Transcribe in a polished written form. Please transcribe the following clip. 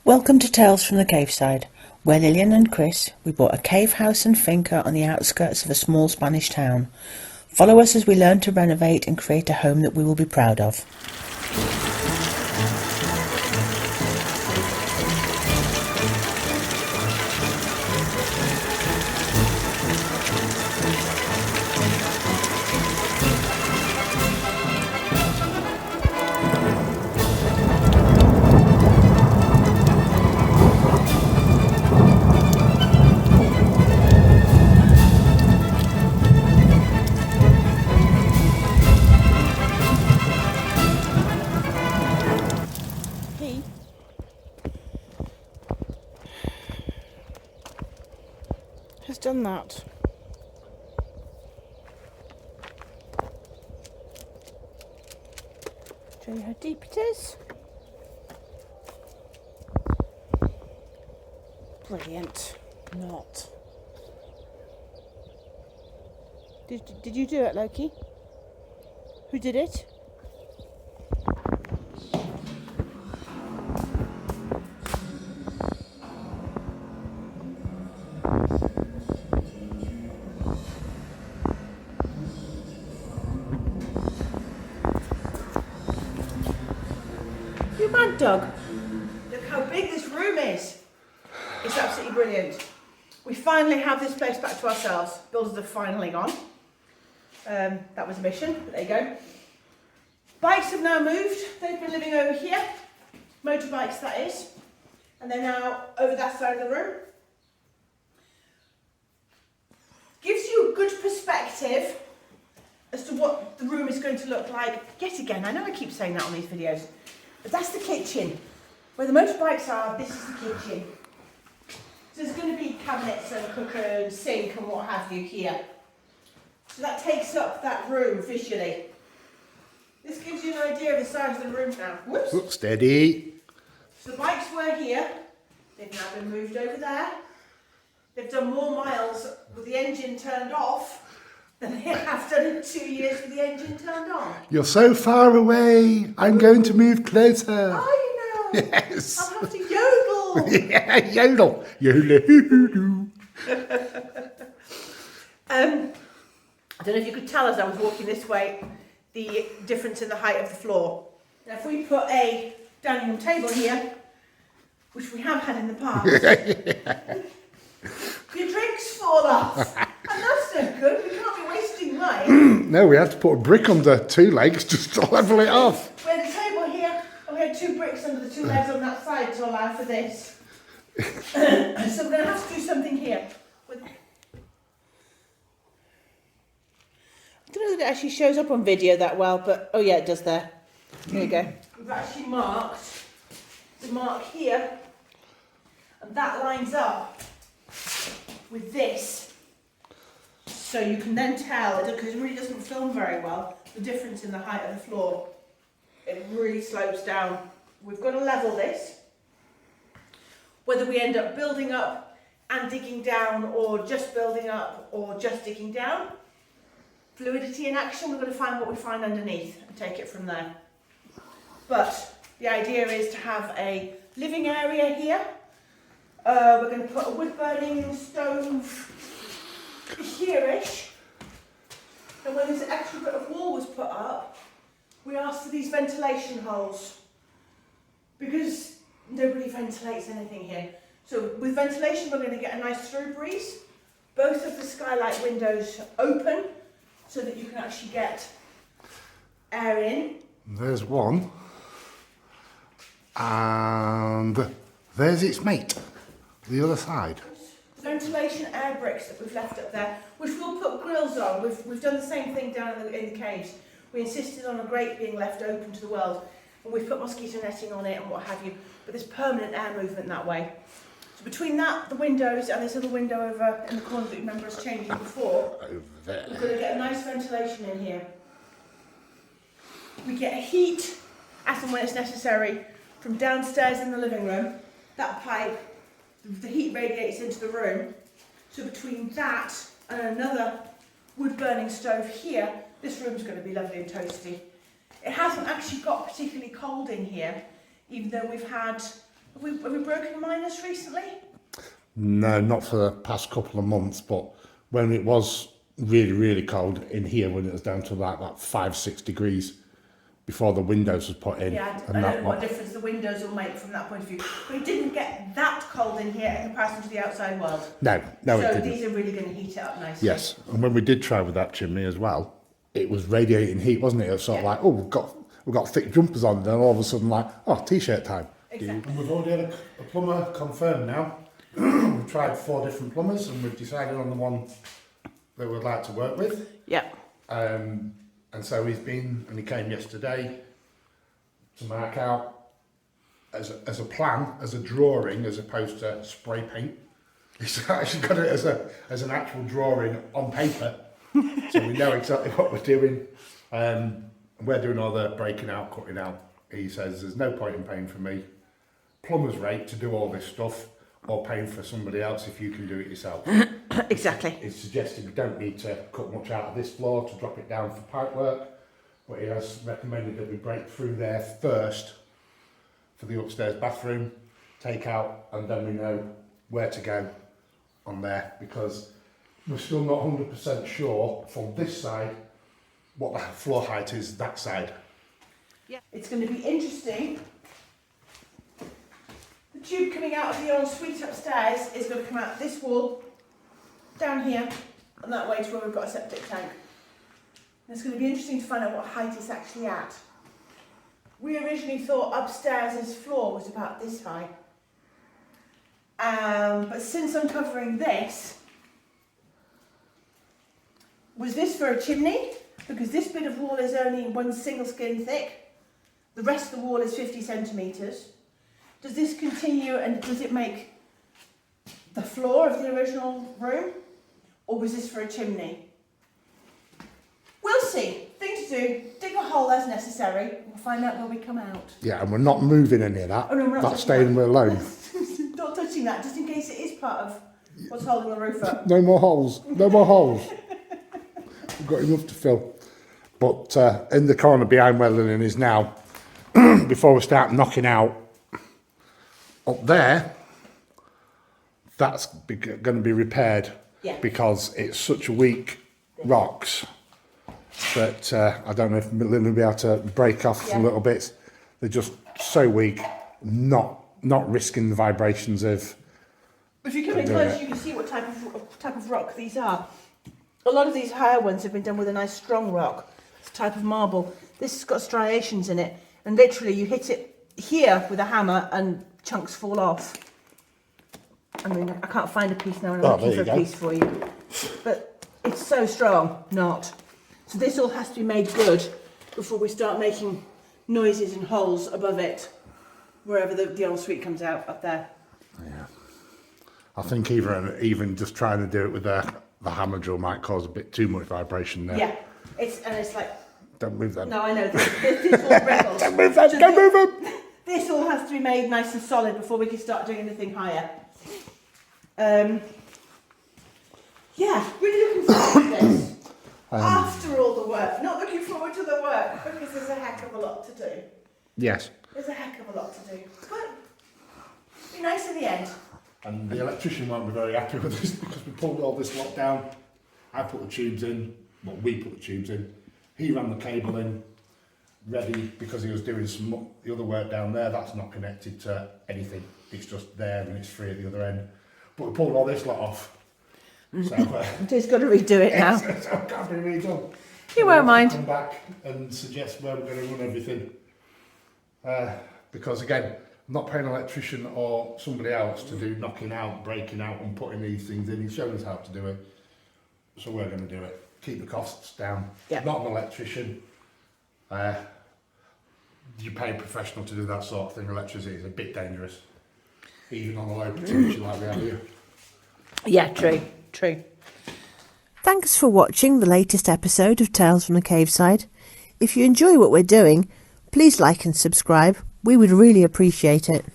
Welcome to Tales from the Caveside, where Lillian and Chris, we bought a cave house and finca on the outskirts of a small Spanish town. Follow us as we learn to renovate and create a home that we will be proud of. Has done that. Show you how deep it is. Brilliant. Not. Did you do it, Loki? Who did it? You mad dog? Look how big this room is. It's absolutely brilliant. We finally have this place back to ourselves. Builders have finally gone. That was a mission, but there you go. Bikes have now moved. They've been living over here. Motorbikes, that is. And they're now over that side of the room. Gives you a good perspective as to what the room is going to look like. Yet again, I know I keep saying that on these videos, but that's the kitchen. Where the motorbikes are, this is the kitchen. So there's going to be cabinets and cooker and sink and what have you here. So that takes up that room visually. This gives you an idea of the size of the room now. Whoops. Look steady. So the bikes were here. They've now been moved over there. They've done more miles with the engine turned off than they have done in 2 years with the engine turned on. You're so far away. I'm going to move closer. Are you now? Yes. I'll have to yodel. Yeah, yodel. Yodel. I don't know if you could tell as I was walking this way the difference in the height of the floor. Now if we put a dining room table here, which we have had in the past, your drinks fall off. And that's no good, we can't be wasting money. No, we had to put a brick under two legs just to level it off. We had a table here, and we had 2 bricks under the 2 legs on that side to allow for this. So we're going to have to do something here. I don't know that it actually shows up on video that well, but oh yeah, it does there. There you go. We've actually marked the mark here, and that lines up with this. So you can then tell, because it really doesn't film very well, the difference in the height of the floor. It really slopes down. We've got to level this. Whether we end up building up and digging down, or just building up, or just digging down. Fluidity in action, we're going to find what we find underneath and take it from there. But the idea is to have a living area here. We're going to put a wood burning stove here-ish. And when this extra bit of wall was put up, we asked for these ventilation holes because nobody ventilates anything here. So with ventilation, we're going to get a nice through breeze. Both of the skylight windows open, so that you can actually get air in. There's one. And there's its mate, the other side. Ventilation air bricks that we've left up there, which we'll put grills on. We've done the same thing down in the caves. We insisted on a grate being left open to the world, and we've put mosquito netting on it and what have you, but there's permanent air movement that way. So between that, the windows, and this other window over in the corner that you remember us changing before, Over there. we're going to get a nice ventilation in here. We get heat as and when it's necessary from downstairs in the living room. That pipe, the heat radiates into the room. So between that and another wood burning stove here, this room's going to be lovely and toasty. It hasn't actually got particularly cold in here, even though we've had Have we broken minus recently? No, not for the past couple of months, but when it was really, really cold in here, when it was down to like that 5-6 degrees before the windows was put in. Yeah, I and don't know what difference the windows will make from that point of view. But it didn't get that cold in here in comparison to the outside world. No, it didn't. So these are really going to heat it up nicely. Yes, and when we did try with that chimney as well, it was radiating heat, wasn't it? It was sort of like, oh, we've got thick jumpers on, and then all of a sudden like, oh, t-shirt time. Exactly. And we've already had a plumber confirmed now. We've tried 4 different plumbers, and we've decided on the one that we'd like to work with. Yeah. And so he came yesterday to mark out as a plan, as a drawing, as opposed to spray paint. He's actually got it as an actual drawing on paper, so we know exactly what we're doing. We're doing all the breaking out, cutting out. He says there's no point in paying for me plumber's rate to do all this stuff, or paying for somebody else if you can do it yourself. Exactly. He's suggested we don't need to cut much out of this floor to drop it down for pipe work, but he has recommended that we break through there first for the upstairs bathroom, take out, and then we know where to go on there, because we're still not 100% sure from this side what the floor height is that side. Yeah. It's going to be interesting. The tube coming out of the ensuite upstairs is going to come out this wall, down here, and that way to where we've got a septic tank. And it's going to be interesting to find out what height it's actually at. We originally thought upstairs' floor was about this high. But since uncovering this, was this for a chimney? Because this bit of wall is only 1 single skin thick. The rest of the wall is 50 centimetres. Does this continue, and does it make the floor of the original room? Or was this for a chimney? We'll see. Thing to do, dig a hole as necessary. We'll find out where we come out. Yeah, and we're not moving any of that. Oh, no, we're not That's staying that. alone. Not touching that, just in case it is part of what's holding the roof up. No more holes. No more holes. We've got enough to fill. But in the corner behind where Lillian is now, before we start knocking out, up there, that's going to be repaired. Yeah. Because it's such weak rocks that I don't know if Lillian will be able to break off some little bits. They're just so weak, not risking the vibrations of. If you come in close, you can see what type of rock these are. A lot of these higher ones have been done with a nice strong rock. It's a type of marble. This has got striations in it, and literally you hit it here with a hammer and chunks fall off. I mean, I can't find a piece now, and I'm looking for a piece for you. But it's so strong, not. So this all has to be made good before we start making noises and holes above it, wherever the ensuite comes out up there. Yeah. I think even just trying to do it with the hammer drill might cause a bit too much vibration there. Yeah, it's like. Don't move them. No, I know. This all wriggles. Don't move them. Don't move them. This all has to be made nice and solid before we can start doing anything higher. Yeah, really looking forward to this. After all the work, not looking forward to the work because there's a heck of a lot to do. Yes. There's a heck of a lot to do, but be nice in the end. And the electrician won't be very happy with this because we pulled all this lot down. I put the tubes in. Well, we put the tubes in. He ran the cable in, ready, because he was doing the other work down there. That's not connected to anything. It's just there and it's free at the other end. But we pulled all this lot off. So He's got to redo it now. so it can't be redone. You won't mind. Come back and suggest where we're going to run everything. Because again, I'm not paying an electrician or somebody else to do knocking out, breaking out and putting these things in. He's shown us how to do it. So we're going to do it. Keep the costs down. Yeah. Not an electrician. You pay a professional to do that sort of thing. Electricity is a bit dangerous. Even on a low potential like we have here. Yeah, true. Thanks for watching the latest episode of Tales from the Caveside. If you enjoy what we're doing, please like and subscribe. We would really appreciate it.